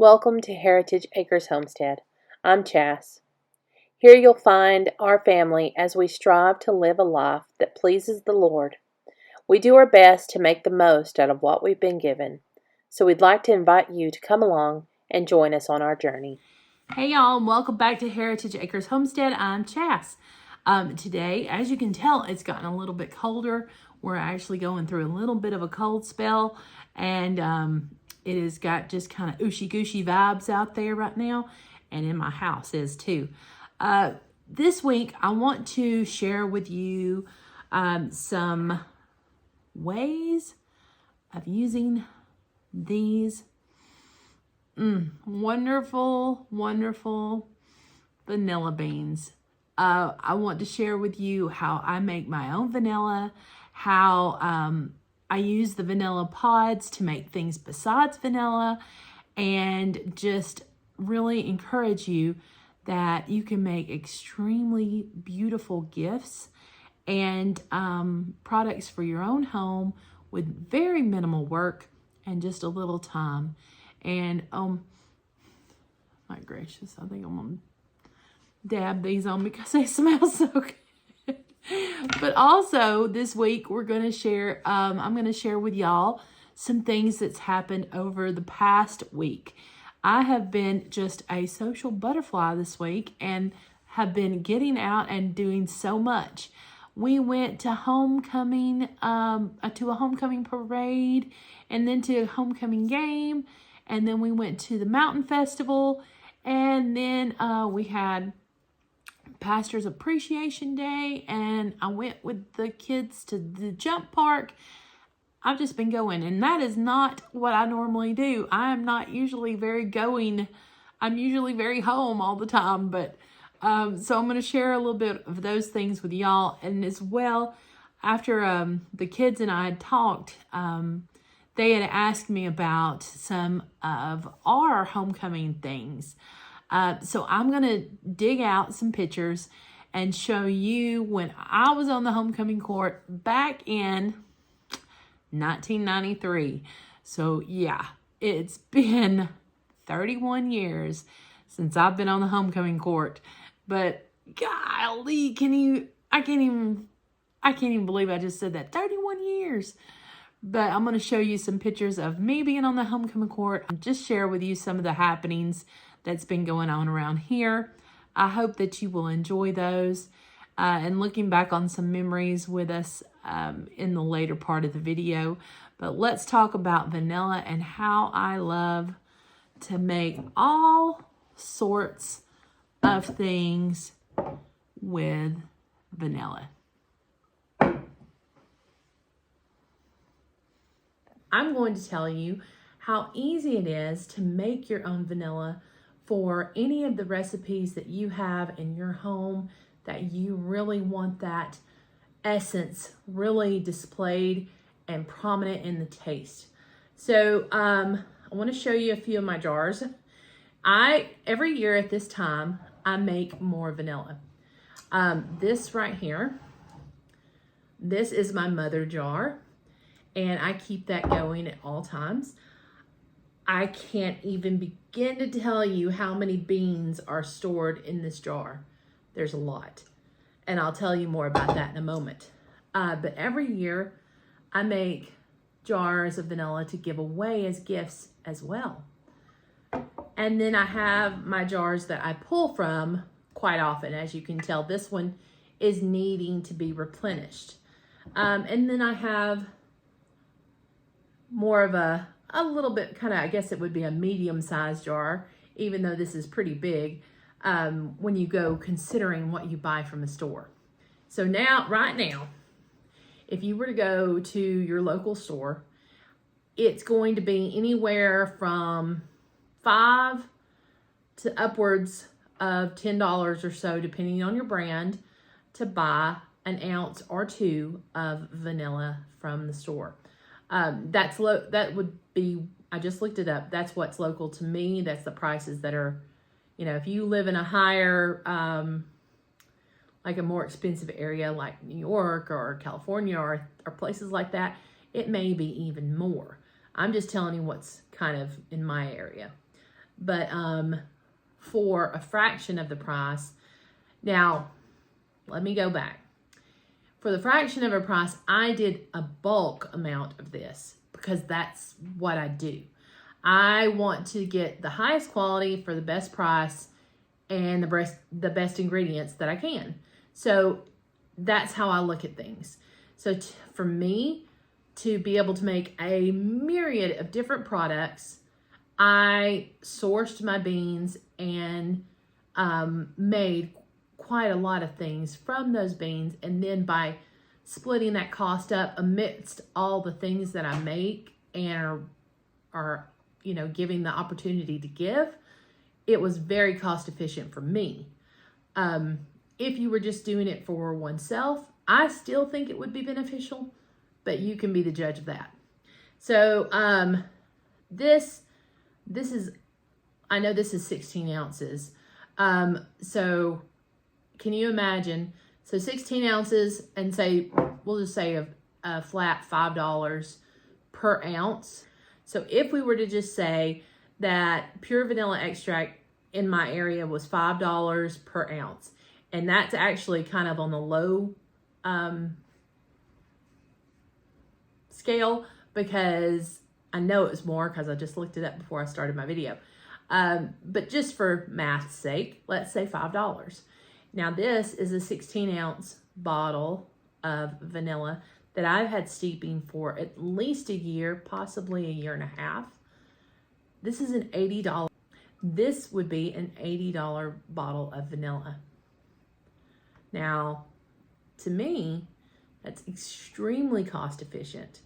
Welcome to Heritage Acres Homestead. I'm Chas. Here you'll find our family as we strive to live a life that pleases the Lord. We do our best to make the most out of what we've been given. So we'd like to invite you to come along and join us on our journey. Hey y'all, and welcome back to Heritage Acres Homestead. I'm Chas. Today, as you can tell, it's gotten a little bit colder. We're actually going through a little bit of a cold spell, and it has got just kind of ooshy-gooshy vibes out there right now, and in my house is too. This week, I want to share with you some ways of using these wonderful vanilla beans. I want to share with you how I make my own vanilla, how I use the vanilla pods to make things besides vanilla, and just really encourage you that you can make extremely beautiful gifts and products for your own home with very minimal work and just a little time. And my gracious, I think I'm gonna dab these on because they smell so good. But also this week we're gonna share, I'm gonna share with y'all some things that's happened over the past week. I have been just a social butterfly this week and have been getting out and doing so much. We went to homecoming, to a homecoming parade, and then to a homecoming game. And then we went to the mountain festival, and then we had Pastor's Appreciation Day, and I went with the kids to the jump park. I've just been going, and that is not what I normally do. I am not usually very going. I'm usually very home all the time, but so I'm going to share a little bit of those things with y'all. And as well, after the kids and I had talked, they had asked me about some of our homecoming things. So I'm going to dig out some pictures and show you when I was on the homecoming court back in 1993. So yeah, it's been 31 years since I've been on the homecoming court. But golly, I can't even believe I just said that. 31 years. But I'm going to show you some pictures of me being on the homecoming court and just share with you some of the happenings that's been going on around here. I hope that you will enjoy those and looking back on some memories with us in the later part of the video. But let's talk about vanilla and how I love to make all sorts of things with vanilla. I'm going to tell you how easy it is to make your own vanilla for any of the recipes that you have in your home that you really want that essence really displayed and prominent in the taste. So I want to show you a few of my jars. Every year at this time, I make more vanilla. This right here, this is my mother jar. And I keep that going at all times. I can't even begin to tell you how many beans are stored in this jar. There's a lot. And I'll tell you more about that in a moment. But every year, I make jars of vanilla to give away as gifts as well. And then I have my jars that I pull from quite often. As you can tell, this one is needing to be replenished. And then I have more of a little bit kind of, I guess it would be a medium-sized jar, even though this is pretty big when you go considering what you buy from the store. So right now, if you were to go to your local store, it's going to be anywhere from $5 to upwards of $10 or so, depending on your brand, to buy an ounce or two of vanilla from the store. That would be, I just looked it up. That's what's local to me. That's the prices that are, if you live in a higher, like a more expensive area like New York or California or places like that, it may be even more. I'm just telling you what's kind of in my area. but for a fraction of the price. Now, let me go back. For the fraction of a price, I did a bulk amount of this because that's what I do. I want to get the highest quality for the best price and the best ingredients that I can. So that's how I look at things. So for me to be able to make a myriad of different products, I sourced my beans and made quite a lot of things from those beans. And then by splitting that cost up amidst all the things that I make and are you know, giving the opportunity to give, it was very cost efficient for me. If you were just doing it for oneself, I still think it would be beneficial, but you can be the judge of that. So this is, I know this is 16 ounces. So can you imagine? So 16 ounces, and say, we'll just say a flat $5 per ounce. So if we were to just say that pure vanilla extract in my area was $5 per ounce, and that's actually kind of on the low scale, because I know it was more because I just looked it up before I started my video. But just for math's sake, let's say $5. Now this is a 16 ounce bottle of vanilla that I've had steeping for at least a year, possibly a year and a half. This is an $80. This would be an $80 bottle of vanilla. Now, to me, that's extremely cost efficient,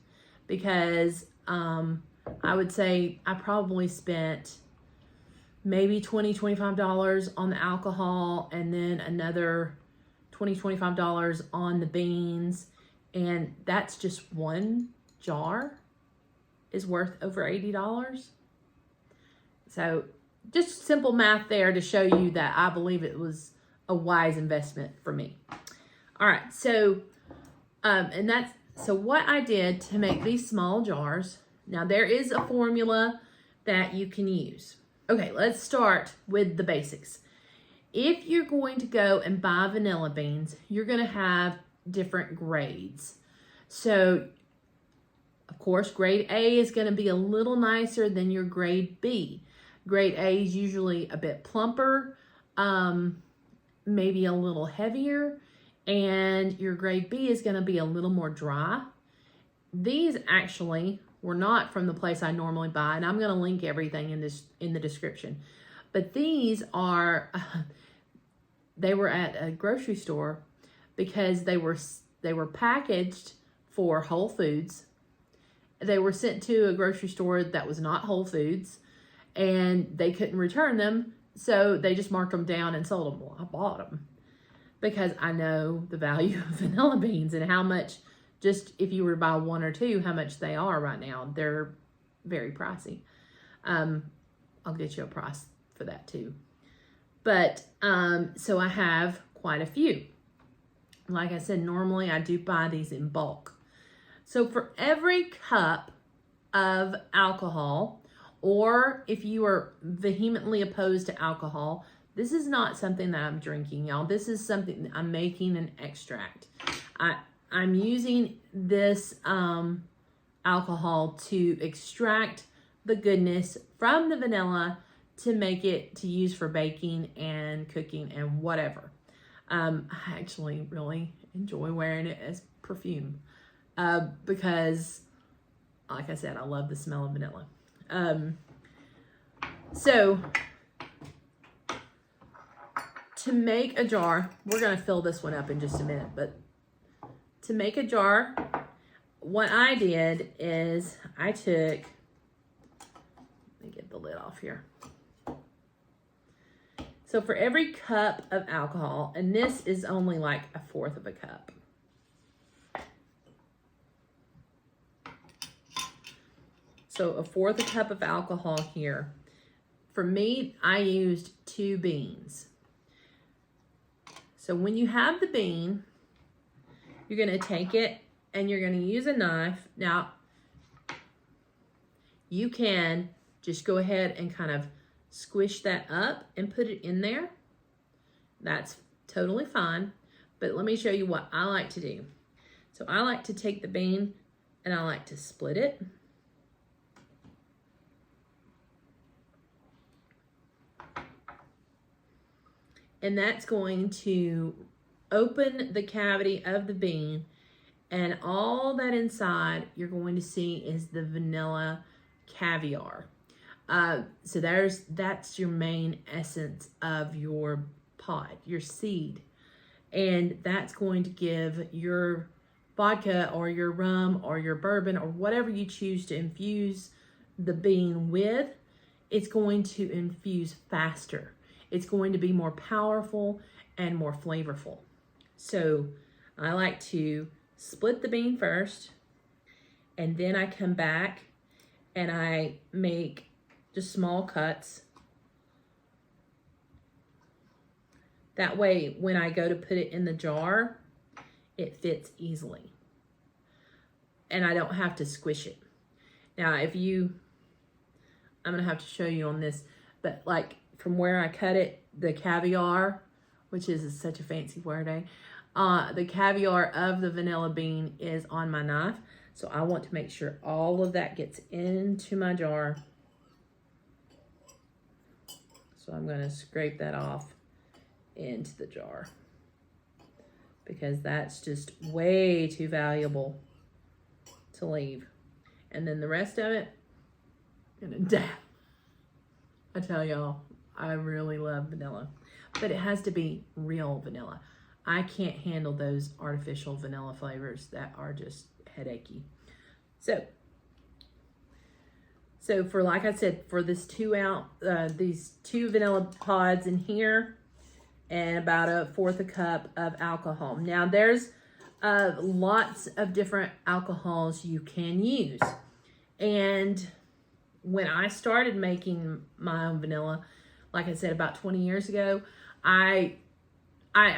because I would say I probably spent maybe $20, $25 on the alcohol, and then another $20, $25 on the beans. And that's just one jar is worth over $80. So just simple math there to show you that I believe it was a wise investment for me. All right, so so what I did to make these small jars. Now there is a formula that you can use. Okay, let's start with the basics. If you're going to go and buy vanilla beans, you're going to have different grades. So, of course, grade A is going to be a little nicer than your grade B. Grade A is usually a bit plumper, maybe a little heavier, and your grade B is going to be a little more dry. These actually were not from the place I normally buy, and I'm going to link everything in the description. But these are, they were at a grocery store because they were packaged for Whole Foods. They were sent to a grocery store that was not Whole Foods, and they couldn't return them, so they just marked them down and sold them. Well, I bought them because I know the value of vanilla beans and how much, just if you were to buy one or two, how much they are right now. They're very pricey. I'll get you a price for that too. But so I have quite a few. Like I said, normally I do buy these in bulk. So for every cup of alcohol, or if you are vehemently opposed to alcohol, this is not something that I'm drinking, y'all. This is something I'm making an extract. I'm using this alcohol to extract the goodness from the vanilla to make it to use for baking and cooking and whatever. I actually really enjoy wearing it as perfume because, like I said, I love the smell of vanilla. So to make a jar, we're going to fill this one up in just a minute, but to make a jar, what I did is I took, let me get the lid off here. So for every cup of alcohol, and this is only like 1/4 of a cup. So 1/4 a cup of alcohol here. For me, I used 2 beans. So when you have the bean, you're going to take it and you're going to use a knife. Now, you can just go ahead and kind of squish that up and put it in there, that's totally fine. But let me show you what I like to do. So I like to take the bean and I like to split it. And that's going to open the cavity of the bean, and all that inside you're going to see is the vanilla caviar. So that's your main essence of your pod, your seed. And that's going to give your vodka or your rum or your bourbon or whatever you choose to infuse the bean with, it's going to infuse faster. It's going to be more powerful and more flavorful. So I like to split the bean first, and then I come back and I make just small cuts. That way, when I go to put it in the jar, it fits easily. And I don't have to squish it. Now, I'm gonna have to show you on this, but like from where I cut it, the caviar, which is such a fancy word, the caviar of the vanilla bean is on my knife. So I want to make sure all of that gets into my jar. So I'm gonna scrape that off into the jar because that's just way too valuable to leave. And then the rest of it, I'm gonna dab. I tell y'all, I really love vanilla, but it has to be real vanilla. I can't handle those artificial vanilla flavors that are just headachy. So for, like I said, for this these 2 vanilla pods in here, and about 1/4 cup of alcohol. Now there's lots of different alcohols you can use. And when I started making my own vanilla, like I said, about 20 years ago, I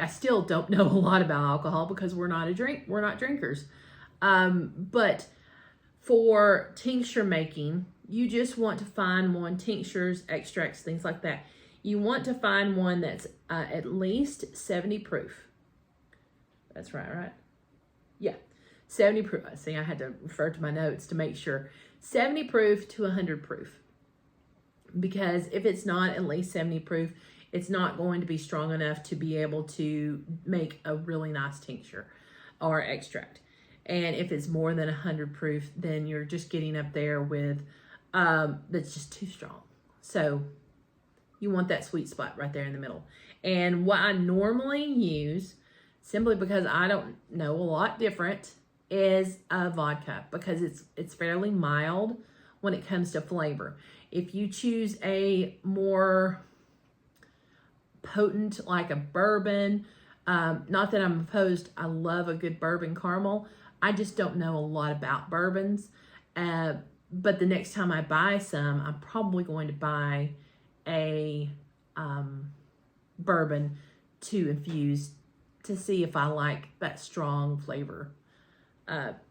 still don't know a lot about alcohol because we're not drinkers. But for tincture making, you just want to find one, tinctures, extracts, things like that. You want to find one that's at least 70 proof. That's right? Yeah, 70 proof. See, I had to refer to my notes to make sure. 70 proof to 100 proof. Because if it's not at least 70 proof, it's not going to be strong enough to be able to make a really nice tincture or extract. And if it's more than 100 proof, then you're just getting up there with, that's just too strong. So you want that sweet spot right there in the middle. And what I normally use, simply because I don't know a lot different, is a vodka, because it's fairly mild when it comes to flavor. If you choose a more potent, like a bourbon, not that I'm opposed, I love a good bourbon caramel. I just don't know a lot about bourbons. But the next time I buy some, I'm probably going to buy a bourbon to infuse to see if I like that strong flavor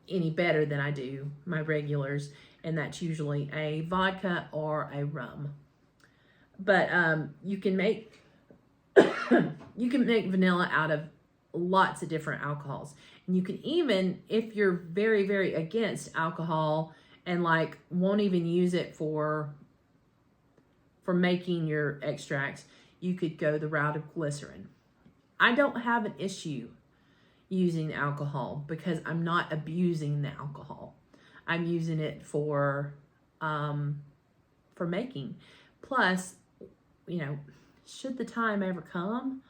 any better than I do my regulars, and that's usually a vodka or a rum. But you can make vanilla out of lots of different alcohols, and you can even, if you're very, very against alcohol and like won't even use it for making your extracts, you could go the route of glycerin. I don't have an issue using alcohol because I'm not abusing the alcohol. I'm using it for making. Plus, should the time ever come,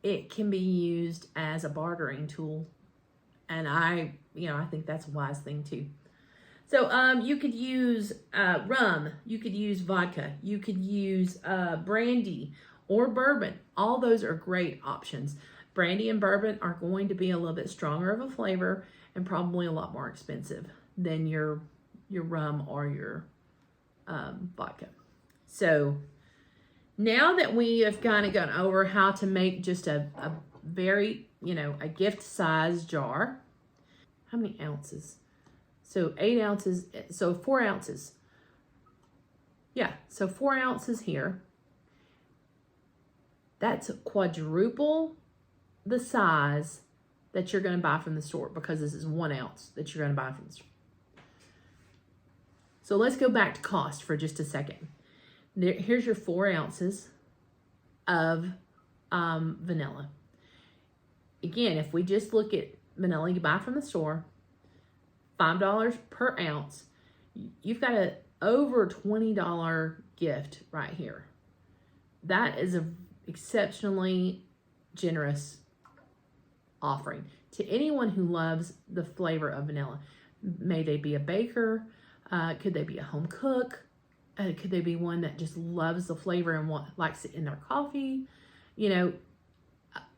it can be used as a bartering tool. And I think that's a wise thing too. So you could use rum, you could use vodka, you could use brandy or bourbon. All those are great options. Brandy and bourbon are going to be a little bit stronger of a flavor and probably a lot more expensive than your rum or your vodka. So now that we have kind of gone over how to make just a very, a gift size jar. How many ounces? So 8 ounces, so 4 ounces. Yeah, so 4 ounces here. That's quadruple the size that you're going to buy from the store, because this is 1 ounce that you're going to buy from the store. So let's go back to cost for just a second. Here's your 4 ounces of vanilla. Again, if we just look at vanilla you buy from the store, $5 per ounce, you've got a over $20 gift right here. That is an exceptionally generous offering to anyone who loves the flavor of vanilla. May they be a baker, could they be a home cook, could they be one that just loves the flavor and likes it in their coffee. You know,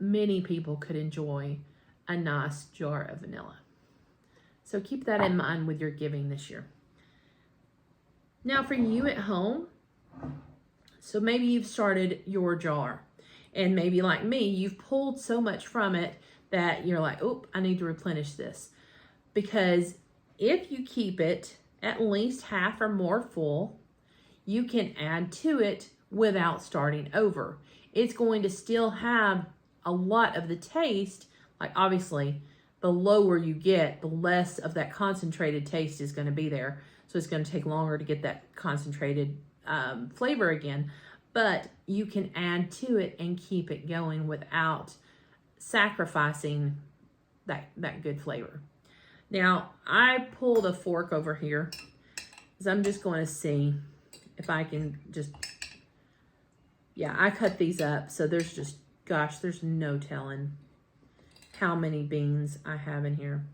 many people could enjoy a nice jar of vanilla. So keep that in mind with your giving this year. Now for you at home, so maybe you've started your jar, and maybe like me, you've pulled so much from it that you're like, oh, I need to replenish this. Because if you keep it at least half or more full, you can add to it without starting over. It's going to still have a lot of the taste. Like obviously, the lower you get, the less of that concentrated taste is going to be there. So it's going to take longer to get that concentrated flavor again. But you can add to it and keep it going without sacrificing that good flavor. Now, I pulled a fork over here because I'm just going to see if I can just, yeah, I cut these up. So there's just, gosh, there's no telling how many beans I have in here.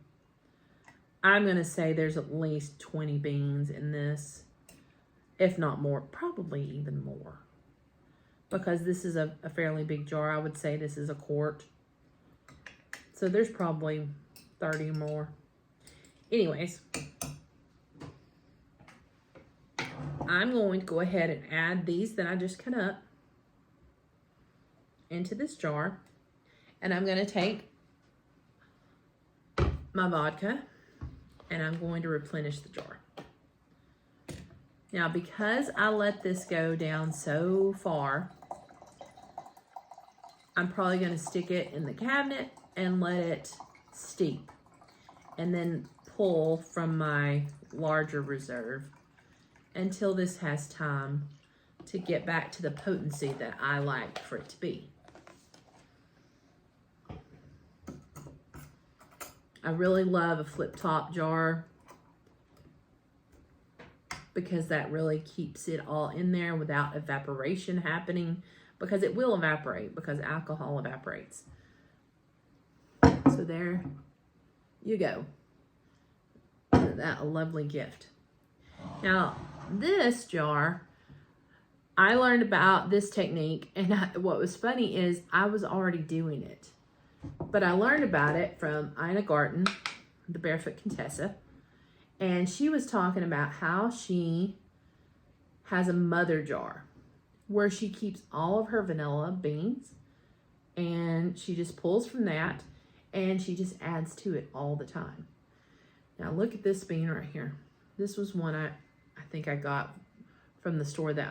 I'm going to say there's at least 20 beans in this, if not more, probably even more. Because this is a fairly big jar. I would say this is a quart. So there's probably 30 more. Anyways, I'm going to go ahead and add these that I just cut up into this jar. And I'm going to take my vodka and I'm going to replenish the jar. Now, because I let this go down so far, I'm probably going to stick it in the cabinet and let it steep, and then pull from my larger reserve until this has time to get back to the potency that I like for it to be. I really love a flip top jar because that really keeps it all in there without evaporation happening, because it will evaporate because alcohol evaporates. So there you go. Isn't that a lovely gift? Now, this jar, I learned about this technique, and what was funny is I was already doing it. But I learned about it from Ina Garten, the Barefoot Contessa, and she was talking about how she has a mother jar where she keeps all of her vanilla beans, and she just pulls from that, and she just adds to it all the time. Now look at this bean right here. This was one I think I got from the store that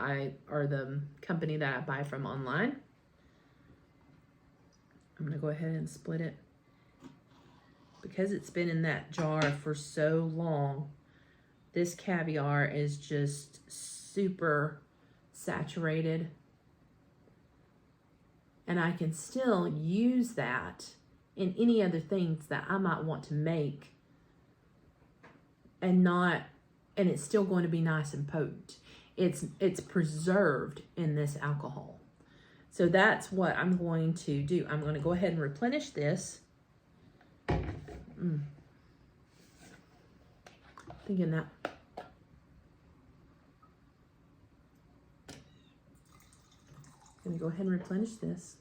or the company that I buy from online. I'm gonna go ahead and split it. Because it's been in that jar for so long, this caviar is just super saturated. And I can still use that in any other things that I might want to make, and it's still going to be nice and potent. It's preserved in this alcohol. So that's what I'm going to do. I'm going to go ahead and replenish this. Thinking that. I'm going to go ahead and replenish this.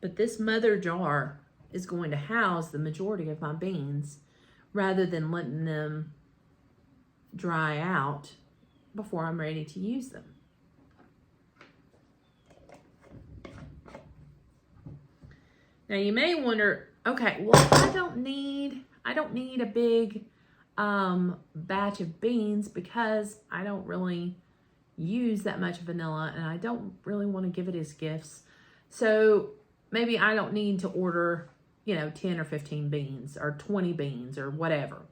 But this mother jar is going to house the majority of my beans rather than letting them dry out before I'm ready to use them. Now you may wonder, okay, well, I don't need a big batch of beans because I don't really use that much vanilla and I don't really want to give it as gifts. So maybe I don't need to order, 10 or 15 beans or 20 beans or whatever.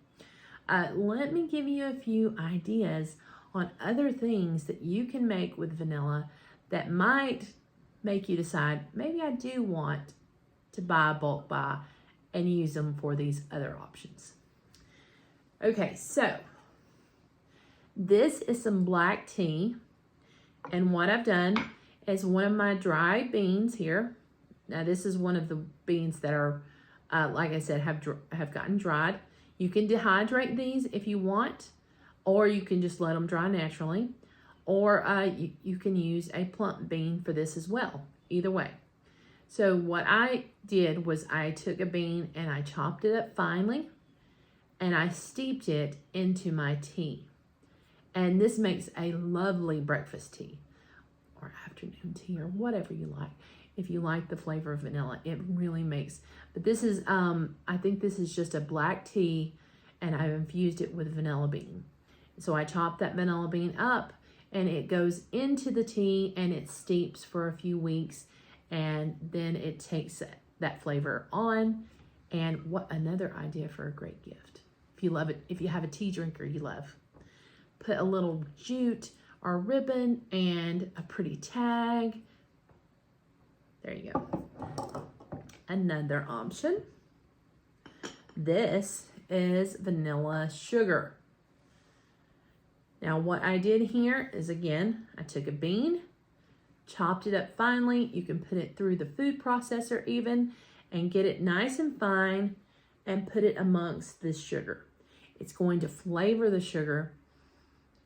Let me give you a few ideas on other things that you can make with vanilla that might make you decide, maybe I do want to buy a bulk buy and use them for these other options. Okay, so this is some black tea, and what I've done is one of my dry beans here. Now this is one of the beans that are, like I said, have gotten dried. You can dehydrate these if you want, or you can just let them dry naturally, or you can use a plump bean for this as well. Either way. So what I did was I took a bean and I chopped it up finely and I steeped it into my tea. And this makes a lovely breakfast tea or afternoon tea or whatever you like. If you like the flavor of vanilla, it really makes, but this is, I think this is just a black tea and I've infused it with vanilla bean. So I chopped that vanilla bean up and it goes into the tea and it steeps for a few weeks. And then it takes that flavor on. And what another idea for a great gift. If you love it, if you have a tea drinker you love, put a little jute or ribbon and a pretty tag. There you go. Another option. This is vanilla sugar. Now what I did here is, again, I took a bean, chopped it up finely. You can put it through the food processor even and get it nice and fine and put it amongst this sugar. It's going to flavor the sugar.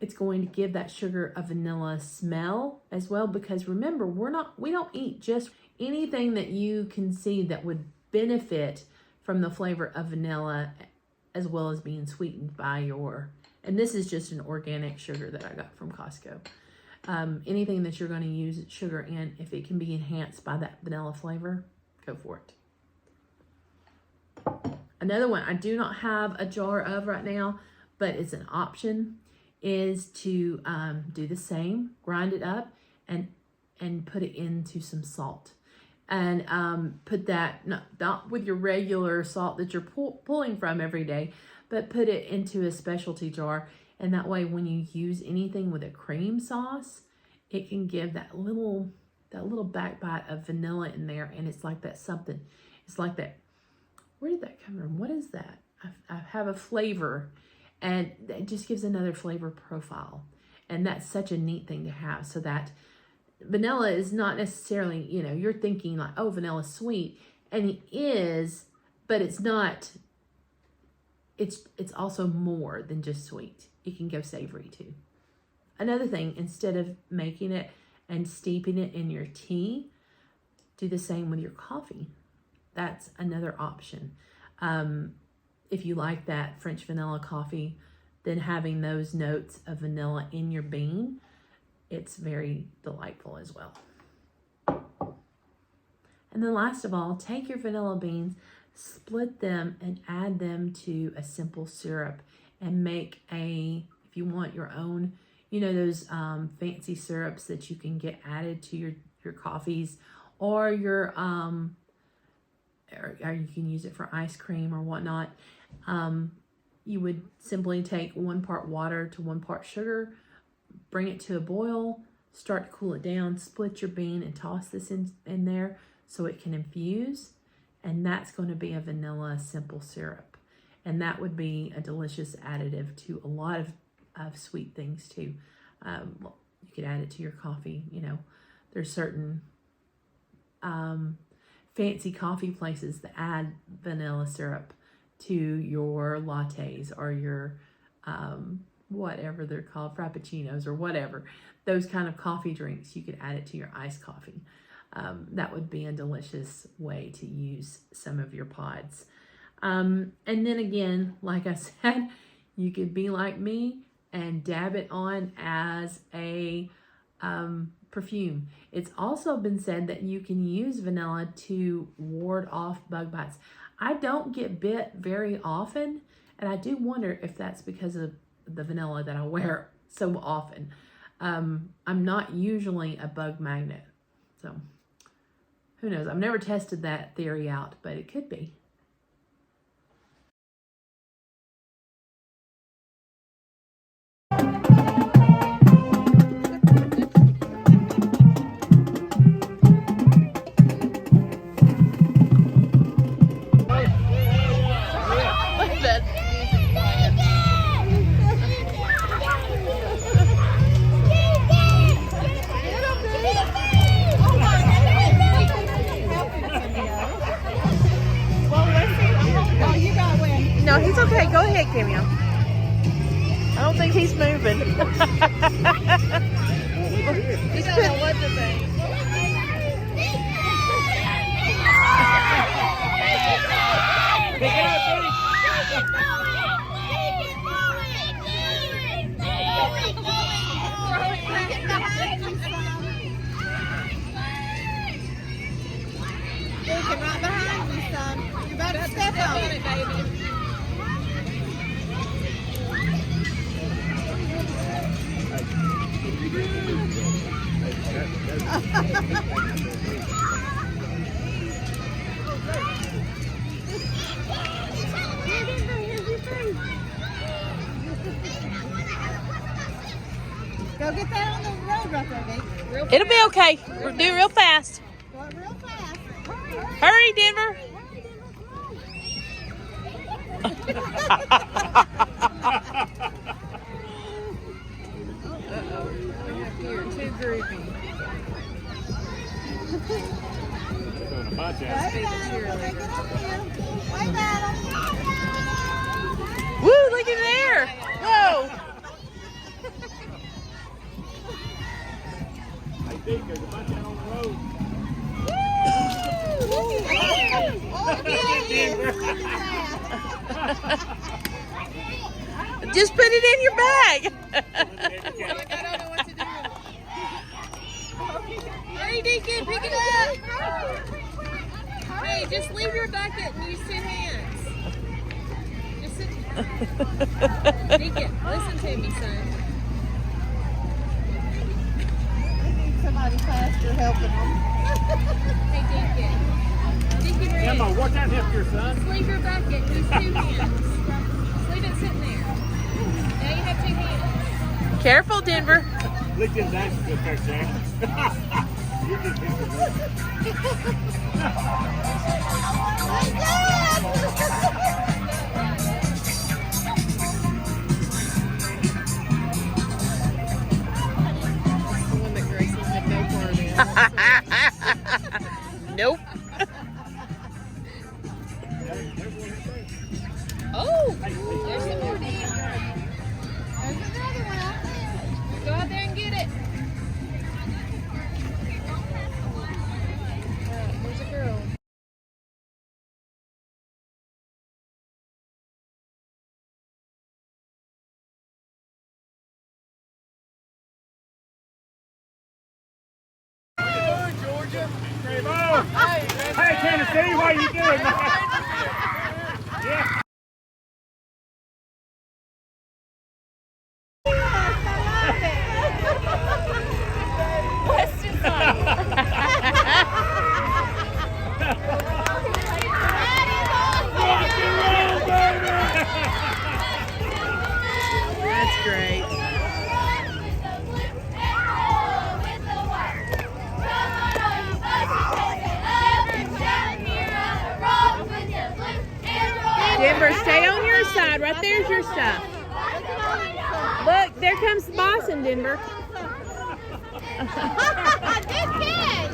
It's going to give that sugar a vanilla smell as well, because remember, we don't eat just anything that you can see that would benefit from the flavor of vanilla as well as being sweetened by and this is just an organic sugar that I got from Costco. Anything that you're going to use sugar in, if it can be enhanced by that vanilla flavor, go for it. Another one I do not have a jar of right now, but it's an option, is to do the same, grind it up and put it into some salt. And put that, not with your regular salt that you're pulling from every day, but put it into a specialty jar. And that way, when you use anything with a cream sauce, it can give that little backbite of vanilla in there. And it's like that something. It's like that. Where did that come from? What is that? I have a flavor, and it just gives another flavor profile. And that's such a neat thing to have. So that vanilla is not necessarily, you're thinking like, oh, vanilla is sweet, and it is, but it's not. It's also more than just sweet. It can go savory too. Another thing, instead of making it and steeping it in your tea, do the same with your coffee. That's another option. If you like that French vanilla coffee, then having those notes of vanilla in your bean, it's very delightful as well. And then last of all, take your vanilla beans, split them and add them to a simple syrup and make if you want your own, those fancy syrups that you can get added to your coffees, or or you can use it for ice cream or whatnot. You would simply take 1 part water to 1 part sugar, bring it to a boil, start to cool it down, split your bean and toss this in there so it can infuse. And that's going to be a vanilla simple syrup. And that would be a delicious additive to a lot of sweet things too. You could add it to your coffee. There's certain fancy coffee places that add vanilla syrup to your lattes or your whatever they're called, frappuccinos or whatever. Those kind of coffee drinks, you could add it to your iced coffee. That would be a delicious way to use some of your pods. And then again, like I said, you could be like me and dab it on as a perfume. It's also been said that you can use vanilla to ward off bug bites. I don't get bit very often, and I do wonder if that's because of the vanilla that I wear so often. I'm not usually a bug magnet, so who knows? I've never tested that theory out, but it could be. No, he's okay. Go ahead, Cameo. I don't think he's moving. He's don't know what to think. Pick it up, Benny. Deacon, right behind you, son. You better step on it, baby. Go get that on the road right there, Vic. It'll be okay. We'll do it real fast. Go it real fast. Hurry, Denver. You're too groovy. Woo, look at there. Whoa. Just put it in your bag. I don't know what to do. Hurry, Deacon, pick it up. Hey, just leave your bucket and use 2 hands. Just sit. Deacon, listen to me, son. I need somebody faster helping them. Hey, Deacon. Deacon, Emma, watch that hip here, son. just leave your bucket and use 2 hands. Just leave it sitting there. Now you have 2 hands. Careful, Denver. Look at that effect, Jack. You can pick it up. The one that Gracie had no part in. Nope. Oh, there's some more, Dean. There's another one out there. Go out there and get it. There's a girl. Hey, Tennessee, what are you doing, man? Yeah. Weston's That's great. Denver, stay on your side. Right there's your stuff. Look, there comes the boss in Denver. Good kid.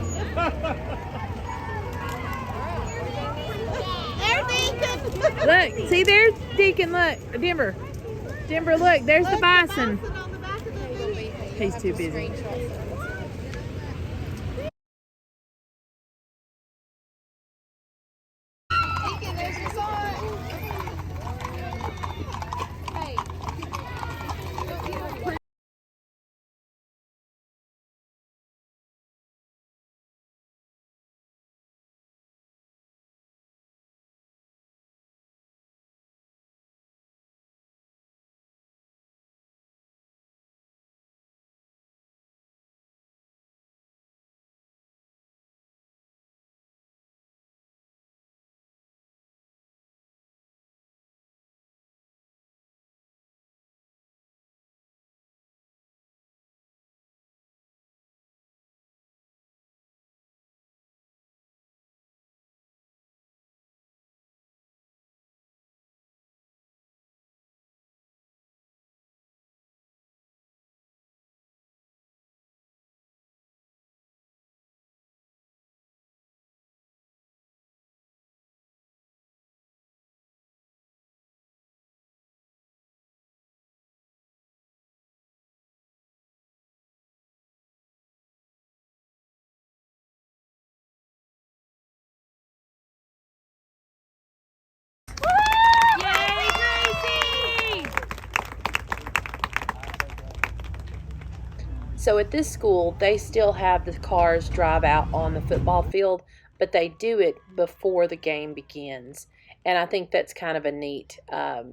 Look, see there's Deacon. Look, Denver. Denver, look, there's the bison. He's too busy. So at this school, they still have the cars drive out on the football field, but they do it before the game begins. And I think that's kind of a neat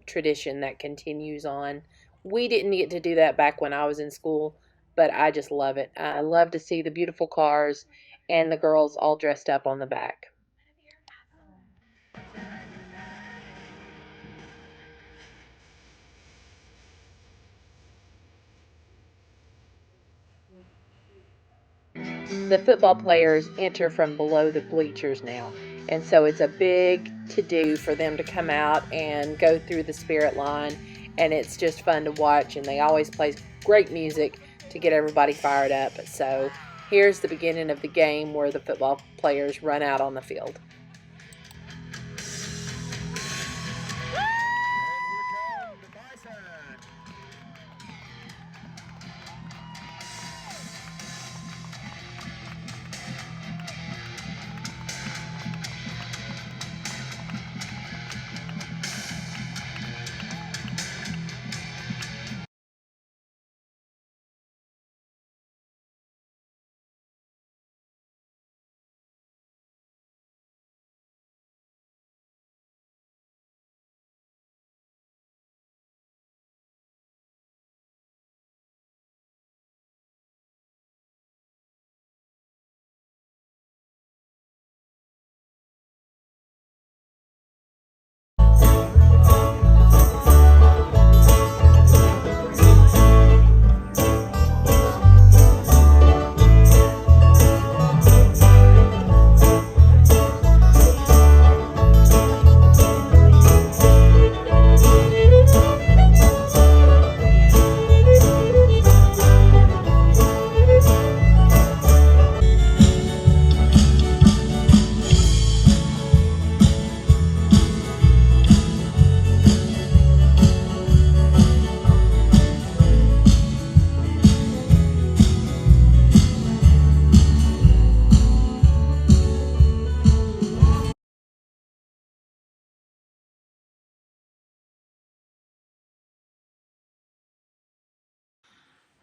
tradition that continues on. We didn't get to do that back when I was in school, but I just love it. I love to see the beautiful cars and the girls all dressed up on the back. The football players enter from below the bleachers now. And so it's a big to-do for them to come out and go through the spirit line. And it's just fun to watch. And they always play great music to get everybody fired up. So here's the beginning of the game where the football players run out on the field.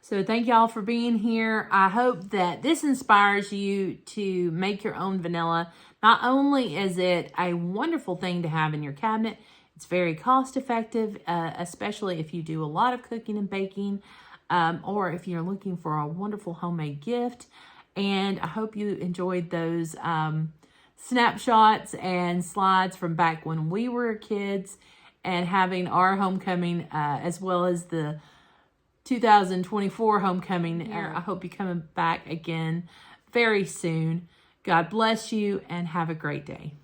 So thank y'all for being here. I hope that this inspires you to make your own vanilla. Not only is it a wonderful thing to have in your cabinet, it's very cost effective, especially if you do a lot of cooking and baking, or if you're looking for a wonderful homemade gift. And I hope you enjoyed those snapshots and slides from back when we were kids and having our homecoming, as well as the 2024 homecoming. I hope you're coming back again very soon. God bless you and have a great day.